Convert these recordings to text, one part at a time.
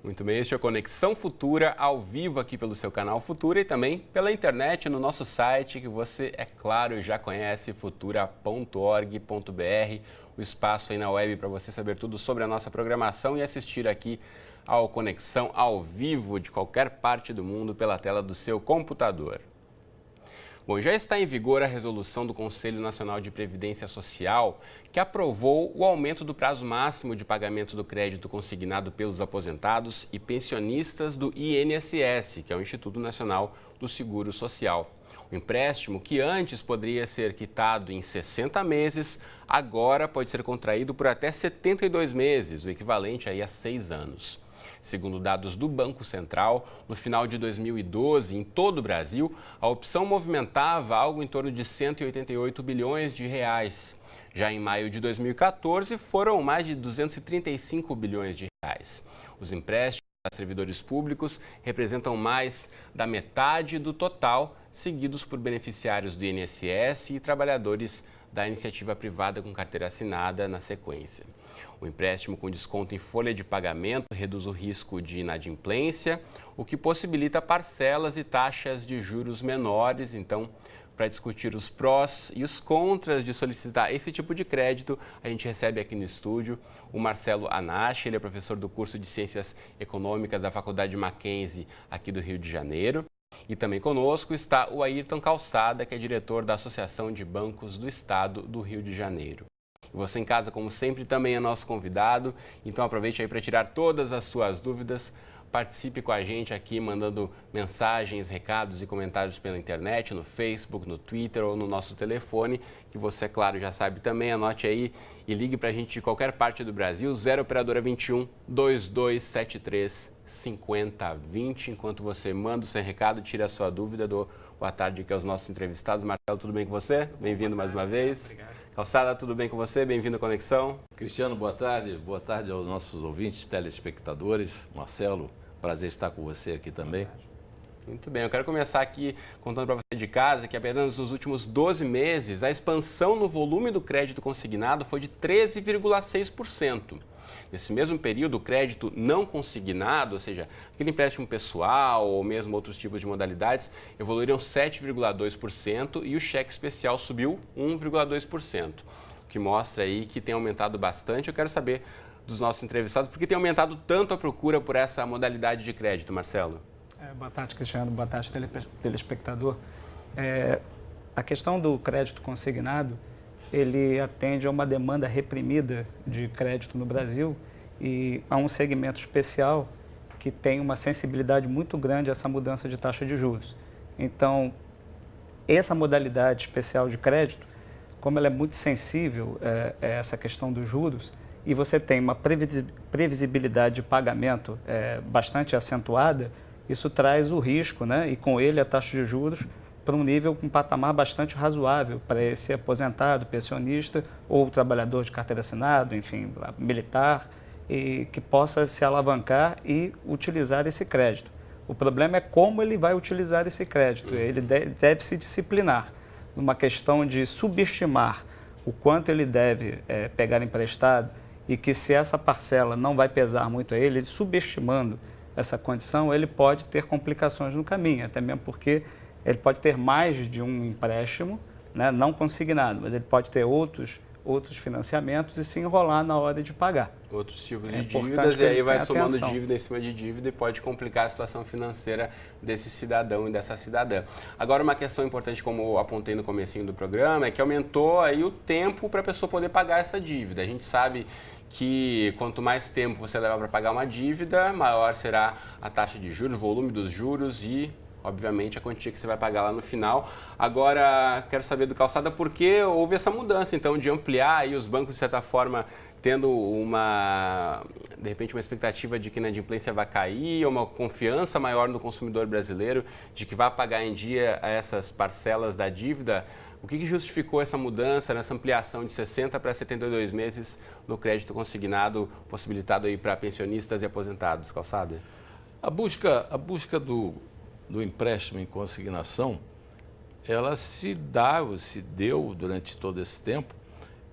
Muito bem, este é o Conexão Futura, ao vivo aqui pelo seu canal Futura e também pela internet no nosso site, que você, é claro, já conhece, futura.org.br, o espaço aí na web para você saber tudo sobre a nossa programação e assistir aqui ao Conexão ao vivo de qualquer parte do mundo pela tela do seu computador. Bom, já está em vigor a resolução do Conselho Nacional de Previdência Social, que aprovou o aumento do prazo máximo de pagamento do crédito consignado pelos aposentados e pensionistas do INSS, que é o Instituto Nacional do Seguro Social. O empréstimo, que antes poderia ser quitado em 60 meses, agora pode ser contraído por até 72 meses, o equivalente aí a 6 anos. Segundo dados do Banco Central, no final de 2012, em todo o Brasil, a opção movimentava algo em torno de 188 bilhões de reais. Já em maio de 2014, foram mais de 235 bilhões de reais. Os empréstimos a servidores públicos representam mais da metade do total, seguidos por beneficiários do INSS e trabalhadores da iniciativa privada com carteira assinada na sequência. O empréstimo com desconto em folha de pagamento reduz o risco de inadimplência, o que possibilita parcelas e taxas de juros menores. Então, para discutir os prós e os contras de solicitar esse tipo de crédito, a gente recebe aqui no estúdio o Marcelo Anache, ele é professor do curso de Ciências Econômicas da Faculdade Mackenzie aqui do Rio de Janeiro. E também conosco está o Ayrton Calçada, que é diretor da Associação de Bancos do Estado do Rio de Janeiro. E você em casa, como sempre, também é nosso convidado, então aproveite aí para tirar todas as suas dúvidas. Participe com a gente aqui, mandando mensagens, recados e comentários pela internet, no Facebook, no Twitter ou no nosso telefone, que você, claro, já sabe também. Anote aí e ligue para a gente de qualquer parte do Brasil, 0 operadora 21 2273 5020. Enquanto você manda o seu recado, tira a sua dúvida, dou boa tarde aqui aos nossos entrevistados. Marcelo, tudo bem com você? Bem-vindo mais uma vez. Obrigado. Calçada, tudo bem com você? Bem-vindo à Conexão. Cristiano, boa tarde. Boa tarde aos nossos ouvintes, telespectadores. Marcelo, prazer estar com você aqui também. Muito bem, eu quero começar aqui contando para você de casa que apenas nos últimos 12 meses a expansão no volume do crédito consignado foi de 13,6%. Nesse mesmo período, o crédito não consignado, ou seja, aquele empréstimo pessoal ou mesmo outros tipos de modalidades, evoluíram 7,2% e o cheque especial subiu 1,2%, o que mostra aí que tem aumentado bastante. Eu quero saber dos nossos entrevistados por que tem aumentado tanto a procura por essa modalidade de crédito, Marcelo. Boa tarde, Cristiano. Boa tarde, telespectador. A questão do crédito consignado, ele atende a uma demanda reprimida de crédito no Brasil e a um segmento especial que tem uma sensibilidade muito grande a essa mudança de taxa de juros. Então, essa modalidade especial de crédito, como ela é muito sensível a essa questão dos juros, e você tem uma previsibilidade de pagamento bastante acentuada, isso traz o risco, né? E com ele a taxa de juros para um nível, um patamar bastante razoável para esse aposentado, pensionista ou trabalhador de carteira assinada, enfim, militar, e que possa se alavancar e utilizar esse crédito. O problema é como ele vai utilizar esse crédito. Ele deve se disciplinar numa questão de subestimar o quanto ele deve pegar emprestado e que se essa parcela não vai pesar muito a ele subestimando essa condição, ele pode ter complicações no caminho, até mesmo porque ele pode ter mais de um empréstimo, né, não consignado, mas ele pode ter outros financiamentos e se enrolar na hora de pagar. Outros tipos de dívidas, e aí vai somando dívida em cima de dívida e pode complicar a situação financeira desse cidadão e dessa cidadã. Agora, uma questão importante, como eu apontei no comecinho do programa, é que aumentou aí o tempo para a pessoa poder pagar essa dívida. A gente sabe que quanto mais tempo você levar para pagar uma dívida, maior será a taxa de juros, o volume dos juros e, obviamente, a quantia que você vai pagar lá no final. Agora, quero saber do Calçada por que houve essa mudança, então, de ampliar aí os bancos, de certa forma, tendo de repente, uma expectativa de que a inadimplência vai cair, uma confiança maior no consumidor brasileiro de que vai pagar em dia essas parcelas da dívida. O que justificou essa mudança, nessa ampliação de 60 para 72 meses no crédito consignado, possibilitado aí para pensionistas e aposentados, Calçada? A busca do empréstimo em consignação, ela se deu durante todo esse tempo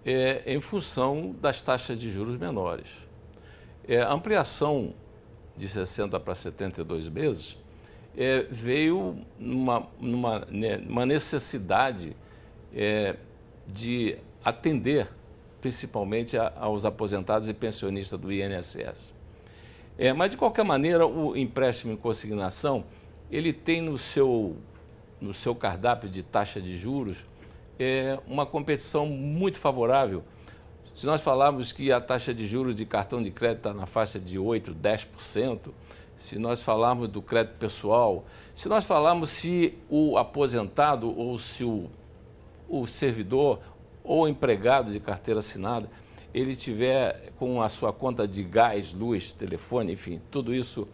em função das taxas de juros menores. A ampliação de 60 para 72 meses veio numa necessidade de atender principalmente aos aposentados e pensionistas do INSS. Mas, de qualquer maneira, o empréstimo em consignação, ele tem no seu cardápio de taxa de juros uma competição muito favorável. Se nós falarmos que a taxa de juros de cartão de crédito está na faixa de 8%, 10%, se nós falarmos do crédito pessoal, se nós falarmos se o aposentado ou se o servidor ou empregado de carteira assinada, ele tiver com a sua conta de gás, luz, telefone, enfim, tudo isso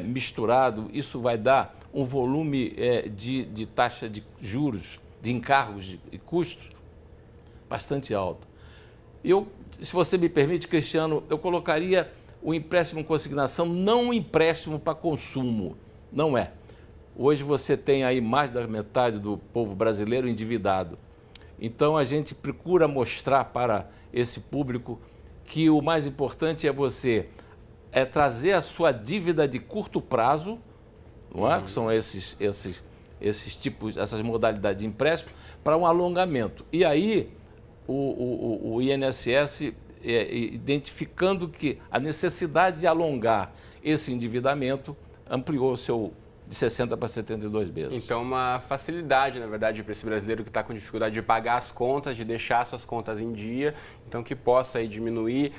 misturado, isso vai dar um volume de taxa de juros, de encargos e custos bastante alto. Se você me permite, Cristiano, eu colocaria o empréstimo em consignação não um empréstimo para consumo, não é. Hoje você tem aí mais da metade do povo brasileiro endividado. Então a gente procura mostrar para esse público que o mais importante é você trazer a sua dívida de curto prazo, não é? Que são esses tipos, essas modalidades de empréstimo, para um alongamento. E aí o INSS, identificando que a necessidade de alongar esse endividamento, ampliou o seu de 60 para 72 meses. Então, uma facilidade, na verdade, para esse brasileiro que está com dificuldade de pagar as contas, de deixar suas contas em dia, então que possa aí diminuir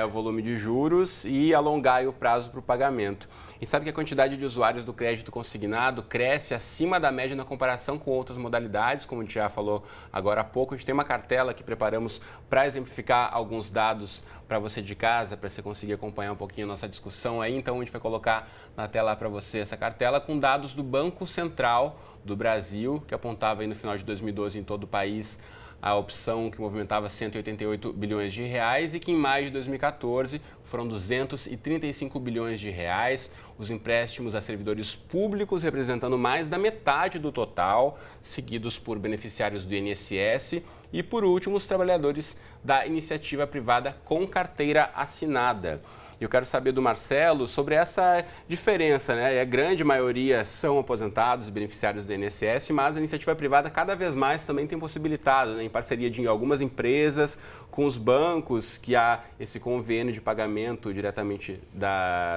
o volume de juros e alongar aí o prazo para o pagamento. A gente sabe que a quantidade de usuários do crédito consignado cresce acima da média na comparação com outras modalidades, como a gente já falou agora há pouco. A gente tem uma cartela que preparamos para exemplificar alguns dados para você de casa, para você conseguir acompanhar um pouquinho a nossa discussão aí. Então, a gente vai colocar na tela para você essa cartela com dados do Banco Central do Brasil, que apontava aí no final de 2012 em todo o país a opção que movimentava 188 bilhões de reais e que em maio de 2014 foram 235 bilhões de reais. Os empréstimos a servidores públicos representando mais da metade do total, seguidos por beneficiários do INSS e, por último, os trabalhadores da iniciativa privada com carteira assinada. E eu quero saber do Marcelo sobre essa diferença, né? A grande maioria são aposentados e beneficiários do INSS, mas a iniciativa privada cada vez mais também tem possibilitado, né, em parceria de algumas empresas, com os bancos, que há esse convênio de pagamento diretamente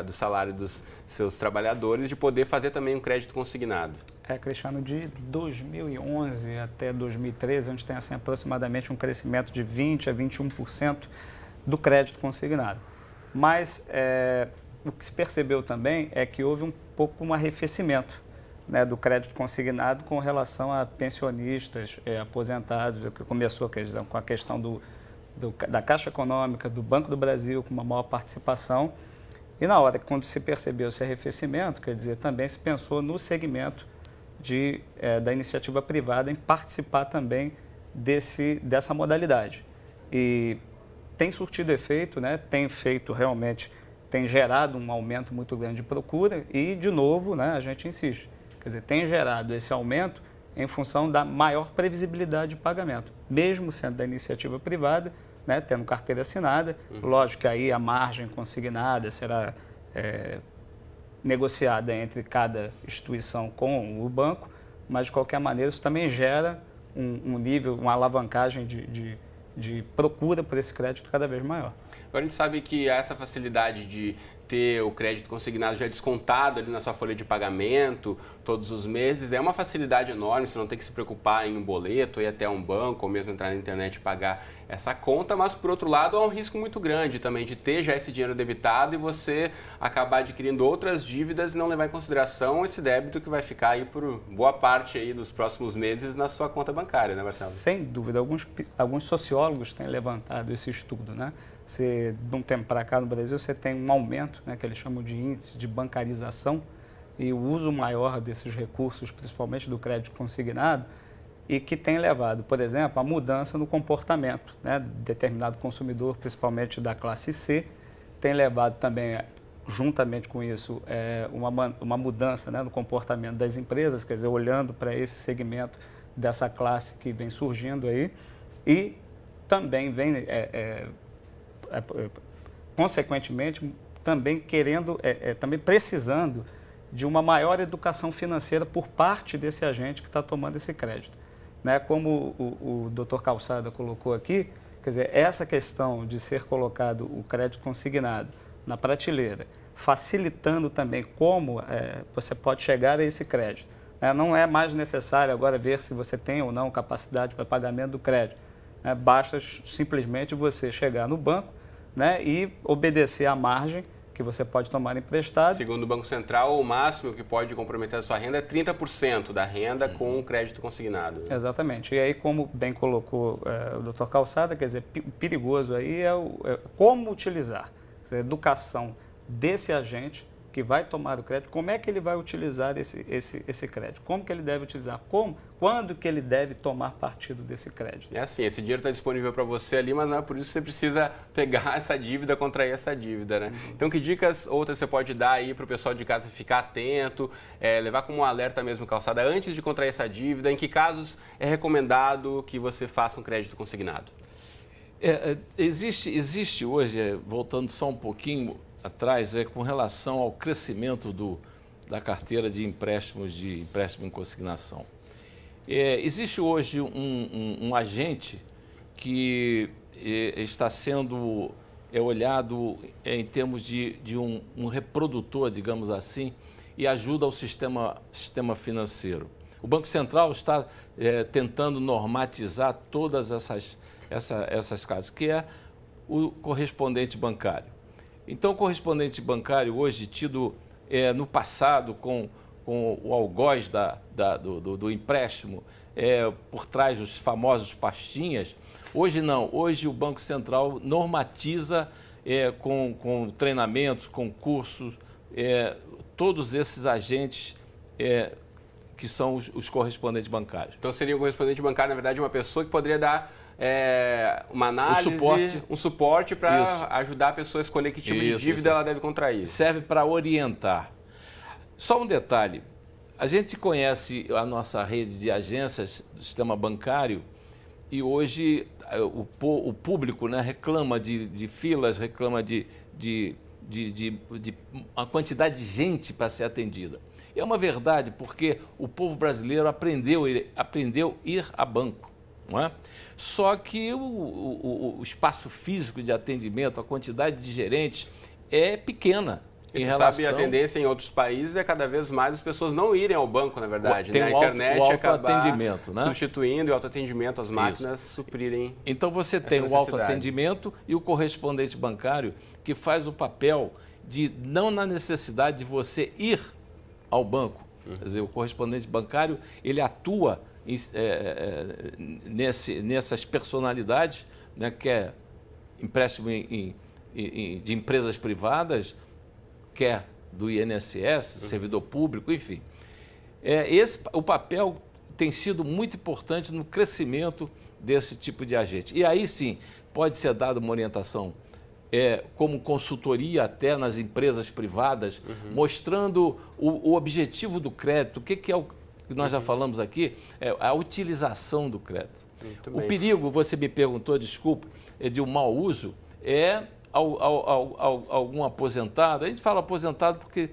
do salário dos seus trabalhadores, de poder fazer também um crédito consignado. Cristiano, de 2011 até 2013, a gente tem assim, aproximadamente um crescimento de 20% a 21% do crédito consignado. Mas o que se percebeu também é que houve um pouco um arrefecimento, né, do crédito consignado com relação a pensionistas, aposentados, que começou com a questão da Caixa Econômica, do Banco do Brasil, com uma maior participação. E na hora, quando se percebeu esse arrefecimento, quer dizer, também se pensou no segmento da iniciativa privada em participar também dessa modalidade. E tem surtido efeito, né? Tem feito realmente, tem gerado um aumento muito grande de procura e, de novo, né, a gente insiste, quer dizer, tem gerado esse aumento em função da maior previsibilidade de pagamento, mesmo sendo da iniciativa privada, né, tendo carteira assinada. Lógico que aí a margem consignada será negociada entre cada instituição com o banco, mas de qualquer maneira isso também gera um nível, uma alavancagem de procura por esse crédito cada vez maior. Agora a gente sabe que essa facilidade de ter o crédito consignado já descontado ali na sua folha de pagamento todos os meses é uma facilidade enorme, você não tem que se preocupar em um boleto, ir até um banco ou mesmo entrar na internet e pagar essa conta, mas por outro lado há um risco muito grande também de ter já esse dinheiro debitado e você acabar adquirindo outras dívidas e não levar em consideração esse débito que vai ficar aí por boa parte aí dos próximos meses na sua conta bancária, né, Marcelo? Sem dúvida, alguns sociólogos têm levantado esse estudo, né? De um tempo para cá no Brasil, você tem um aumento, né, que eles chamam de índice de bancarização e o uso maior desses recursos, principalmente do crédito consignado, e que tem levado, por exemplo, a mudança no comportamento, né, de determinado consumidor, principalmente da classe C, tem levado também, juntamente com isso, uma mudança, né, no comportamento das empresas, quer dizer, olhando para esse segmento dessa classe que vem surgindo aí, e também vem, consequentemente, também querendo, também precisando de uma maior educação financeira por parte desse agente que está tomando esse crédito. Né? Como o Dr. Calçada colocou aqui, quer dizer, essa questão de ser colocado o crédito consignado na prateleira, facilitando também como você pode chegar a esse crédito. Né? Não é mais necessário agora ver se você tem ou não capacidade para pagamento do crédito. Né? Basta simplesmente você chegar no banco, né, e obedecer à margem que você pode tomar emprestado. Segundo o Banco Central, o máximo que pode comprometer a sua renda é 30% da renda com o crédito consignado. Né? Exatamente. E aí, como bem colocou o Dr. Calçada, quer dizer, o perigoso aí é como utilizar. Quer dizer, a educação desse agente que vai tomar o crédito, como é que ele vai utilizar esse crédito? Como que ele deve utilizar? Quando que ele deve tomar partido desse crédito? É assim, esse dinheiro está disponível para você ali, mas não é por isso que você precisa pegar essa dívida, contrair essa dívida, né? Então, que dicas outras você pode dar aí para o pessoal de casa ficar atento, levar como um alerta mesmo, Calçada, antes de contrair essa dívida? Em que casos é recomendado que você faça um crédito consignado? Existe hoje, voltando só um pouquinho atrás, com relação ao crescimento da carteira de empréstimo em consignação. Existe hoje um agente que está sendo olhado em termos de um reprodutor, digamos assim, e ajuda ao sistema financeiro. O Banco Central está tentando normatizar todas essas casas, que é o correspondente bancário. Então, o correspondente bancário hoje tido no passado com o algoz do empréstimo, por trás dos famosos pastinhas, hoje não. Hoje o Banco Central normatiza com treinamentos, com cursos, todos esses agentes que são os correspondentes bancários. Então, seria o correspondente bancário, na verdade, uma pessoa que poderia dar uma análise, um suporte para ajudar a pessoa a escolher que tipo de dívida ela deve contrair. Serve para orientar. Só um detalhe, a gente conhece a nossa rede de agências do sistema bancário e hoje o público, né, reclama de filas, reclama de uma quantidade de gente para ser atendida. É uma verdade, porque o povo brasileiro aprendeu a ir a banco, não é? Só que o espaço físico de atendimento, a quantidade de gerentes é pequena. E você sabe, a tendência em outros países é cada vez mais as pessoas não irem ao banco, na verdade. Tem né? A internet acabar né? substituindo o autoatendimento, as máquinas suprirem. Então você tem o autoatendimento e o correspondente bancário que faz o papel de não na necessidade de você ir ao banco. Quer dizer, o correspondente bancário ele atua nessas personalidades, né, que é empréstimo de empresas privadas, quer do INSS, servidor público, enfim. O papel tem sido muito importante no crescimento desse tipo de agente. E aí sim, pode ser dada uma orientação como consultoria até nas empresas privadas, mostrando o objetivo do crédito, o que é o que nós já falamos aqui, a utilização do crédito. O perigo, você me perguntou, desculpa, de um mau uso, algum aposentado. A gente fala aposentado porque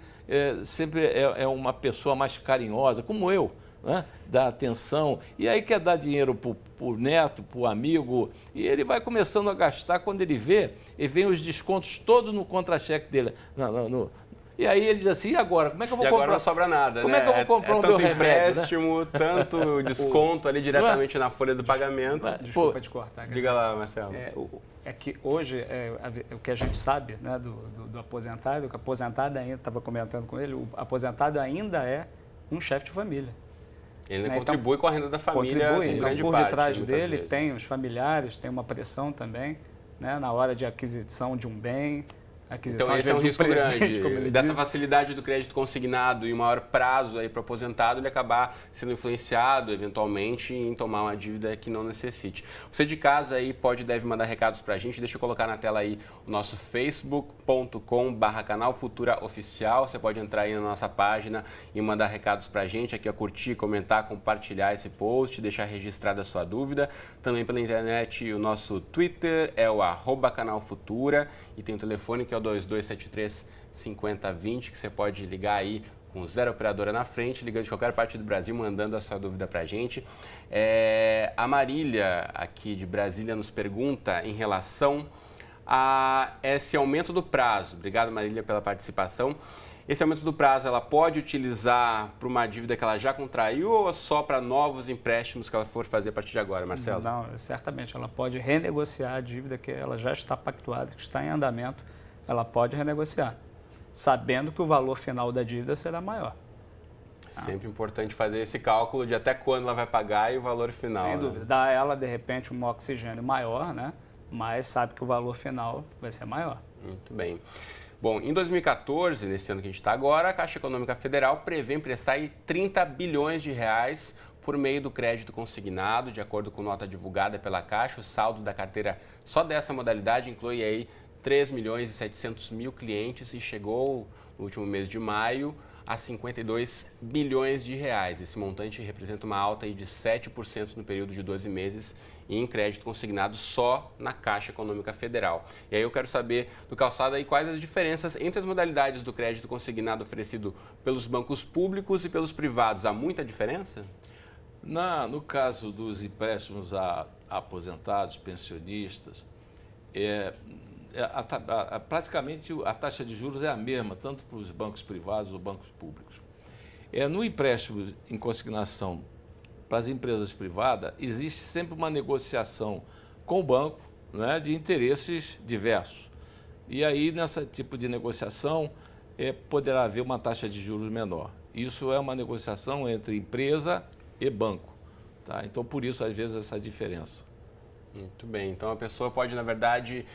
sempre é uma pessoa mais carinhosa, como eu, né? Dá atenção, e aí quer dar dinheiro para o neto, para o amigo, e ele vai começando a gastar quando ele vê, e vem os descontos todos no contra-cheque dele. E aí ele diz assim, e agora? Como é que eu vou comprar? Agora não sobra nada, Como é que eu vou comprar o meu tanto remédio, empréstimo, né? Tanto desconto ali diretamente na folha do pagamento. Desculpa te cortar. Diga lá, Marcelo. É que hoje, o que a gente sabe, né, do aposentado, que o aposentado ainda, estava comentando com ele, o aposentado ainda é um chefe de família. Ele contribui com a renda da família, contribui, grande por parte, detrás dele vezes. tem os familiares, tem uma pressão também, né, na hora de aquisição de um bem, aquisição. Então esse é um risco presente, grande. Dessa facilidade do crédito consignado e o maior prazo aí para o aposentado, ele acabar sendo influenciado eventualmente em tomar uma dívida que não necessite. Você de casa aí pode e deve mandar recados para a gente. Deixa eu colocar na tela aí o nosso facebook.com/canal Futura Oficial. Você pode entrar aí na nossa página e mandar recados para a gente, aqui a curtir, comentar, compartilhar esse post, deixar registrada a sua dúvida. Também pela internet, o nosso Twitter é o @canalfutura e tem o telefone que é o 2273-5020, que você pode ligar aí com 0 operadora na frente, ligando de qualquer parte do Brasil, mandando a sua dúvida para a gente. A Marília, aqui de Brasília, nos pergunta em relação a esse aumento do prazo. Obrigado, Marília, pela participação. Esse aumento do prazo, ela pode utilizar para uma dívida que ela já contraiu ou só para novos empréstimos que ela for fazer a partir de agora, Marcelo? Não, certamente. Ela pode renegociar a dívida que ela já está pactuada, que está em andamento. Ela pode renegociar, sabendo que o valor final da dívida será maior. Sempre importante fazer esse cálculo de até quando ela vai pagar e o valor final. Sem dúvida. Dá a ela, de repente, um oxigênio maior, né? Mas sabe que o valor final vai ser maior. Muito bem. Bom, em 2014, nesse ano que a gente está agora, a Caixa Econômica Federal prevê emprestar aí 30 bilhões de reais por meio do crédito consignado. De acordo com nota divulgada pela Caixa, o saldo da carteira só dessa modalidade inclui aí 3 milhões e 700 mil clientes e chegou no último mês de maio a 52 bilhões de reais. Esse montante representa uma alta aí de 7% no período de 12 meses em crédito consignado só na Caixa Econômica Federal. E aí eu quero saber do Calçada aí quais as diferenças entre as modalidades do crédito consignado oferecido pelos bancos públicos e pelos privados. Há muita diferença? No caso dos empréstimos a aposentados, pensionistas, praticamente a taxa de juros é a mesma, tanto para os bancos privados ou bancos públicos. No empréstimo em consignação para as empresas privadas, existe sempre uma negociação com o banco, né, de interesses diversos. E aí, nesse tipo de negociação, poderá haver uma taxa de juros menor. Isso é uma negociação entre empresa e banco. Tá? Então, por isso, às vezes, essa diferença. Muito bem. Então, a pessoa pode, na verdade,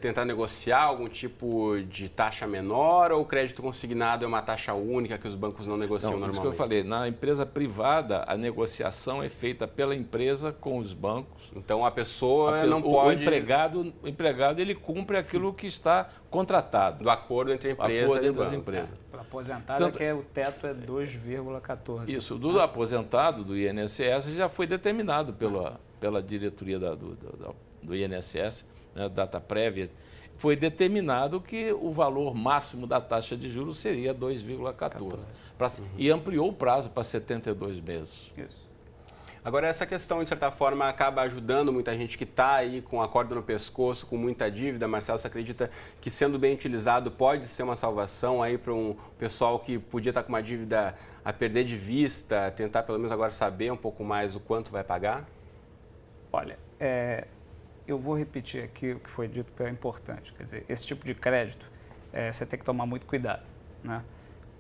tentar negociar algum tipo de taxa menor ou o crédito consignado é uma taxa única que os bancos não negociam normalmente? Isso que eu falei. Na empresa privada, a negociação é feita pela empresa com os bancos. Então, a pessoa não pode... O empregado ele cumpre aquilo que está contratado. Do acordo entre a empresa e o banco. Para aposentado, o teto é 2,14. Isso. Do aposentado, do INSS, já foi determinado pela diretoria do INSS, né, data prévia, foi determinado que o valor máximo da taxa de juros seria 2,14. E ampliou o prazo para 72 meses. Isso. Agora, essa questão, de certa forma, acaba ajudando muita gente que está aí com a corda no pescoço, com muita dívida. Marcelo, você acredita que, sendo bem utilizado, pode ser uma salvação aí para um pessoal que podia estar com uma dívida a perder de vista, tentar pelo menos agora saber um pouco mais o quanto vai pagar? Olha, eu vou repetir aqui o que foi dito, porque é importante. Quer dizer, esse tipo de crédito, você tem que tomar muito cuidado, né?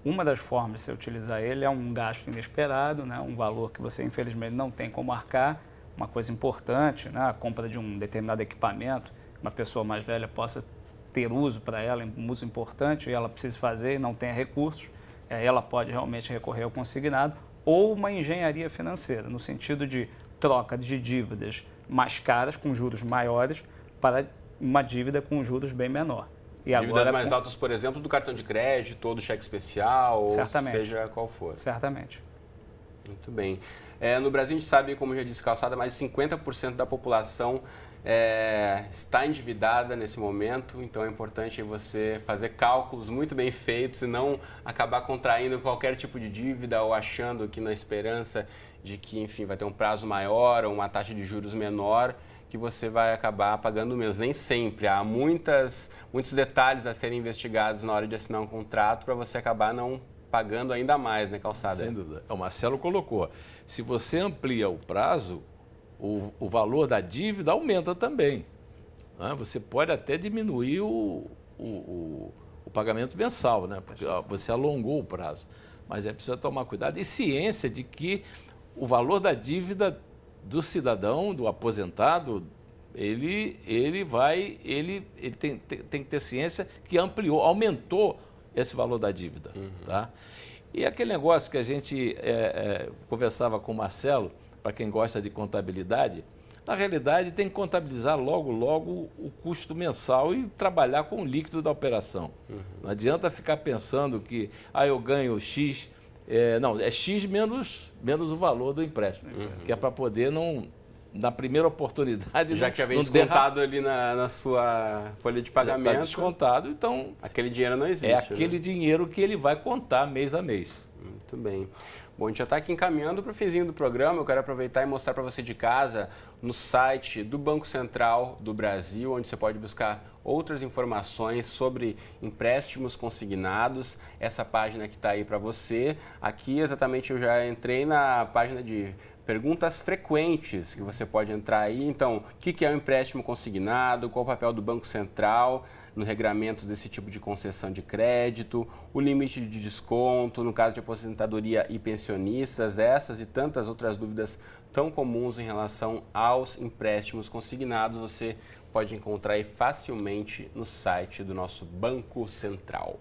Uma das formas de você utilizar ele é um gasto inesperado, né? Um valor que você, infelizmente, não tem como marcar, uma coisa importante, né? A compra de um determinado equipamento, uma pessoa mais velha possa ter uso para ela, um uso importante, e ela precisa fazer e não tenha recursos, ela pode realmente recorrer ao consignado, ou uma engenharia financeira, no sentido de troca de dívidas mais caras, com juros maiores, para uma dívida com juros bem menor. E dívidas agora, mais altas, por exemplo, do cartão de crédito ou do cheque especial, certamente, ou seja qual for. Certamente. Muito bem. No Brasil, a gente sabe, como já disse Calçada, mais de 50% da população está endividada nesse momento, então é importante você fazer cálculos muito bem feitos e não acabar contraindo qualquer tipo de dívida ou achando que na esperança de que, enfim, vai ter um prazo maior ou uma taxa de juros menor, que você vai acabar pagando menos. Nem sempre. Há muitos detalhes a serem investigados na hora de assinar um contrato para você acabar não pagando ainda mais, né, Calçada? Sem dúvida. O Marcelo colocou. Se você amplia o prazo, o valor da dívida aumenta também. Né? Você pode até diminuir o pagamento mensal, né? Porque você alongou o prazo. Mas é preciso tomar cuidado e ciência de que o valor da dívida do cidadão, do aposentado, Ele tem que ter ciência que aumentou esse valor da dívida. Tá? E aquele negócio que a gente conversava com o Marcelo, para quem gosta de contabilidade, na realidade tem que contabilizar logo o custo mensal e trabalhar com o líquido da operação. Não adianta ficar pensando que eu ganho X, não, é X menos o valor do empréstimo, que é para poder na primeira oportunidade... Já que já vem descontado ali na sua folha de pagamento. Já está descontado, então... Aquele dinheiro não existe. É aquele dinheiro que ele vai contar mês a mês. Muito bem. Bom, a gente já está aqui encaminhando para o finzinho do programa. Eu quero aproveitar e mostrar para você de casa no site do Banco Central do Brasil, onde você pode buscar outras informações sobre empréstimos consignados. Essa página que está aí para você. Aqui exatamente eu já entrei na página de perguntas frequentes que você pode entrar aí. Então, o que é um empréstimo consignado? Qual o papel do Banco Central no regramento desse tipo de concessão de crédito? O limite de desconto, no caso de aposentadoria e pensionistas, essas e tantas outras dúvidas tão comuns em relação aos empréstimos consignados, você pode encontrar aí facilmente no site do nosso Banco Central.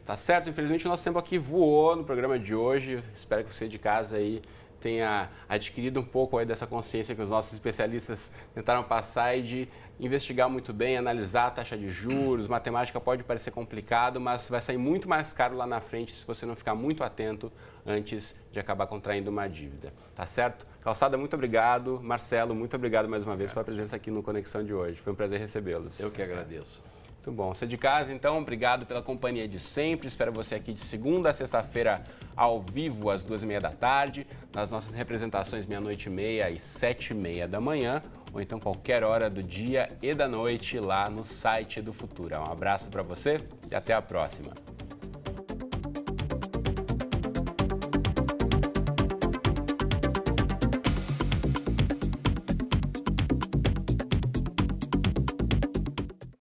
Tá certo? Infelizmente o nosso tempo aqui voou no programa de hoje. Espero que você de casa aí tenha adquirido um pouco aí dessa consciência que os nossos especialistas tentaram passar e de investigar muito bem, analisar a taxa de juros. Matemática pode parecer complicado, mas vai sair muito mais caro lá na frente se você não ficar muito atento antes de acabar contraindo uma dívida. Tá certo? Calçada, muito obrigado. Marcelo, muito obrigado mais uma vez pela presença aqui no Conexão de hoje. Foi um prazer recebê-los. Eu que agradeço. Muito bom. Você de casa, então, obrigado pela companhia de sempre. Espero você aqui de segunda a sexta-feira, ao vivo, às 2h30 da tarde, nas nossas representações, 00:30 e 7h30 da manhã, ou então qualquer hora do dia e da noite lá no site do Futura. Um abraço para você e até a próxima.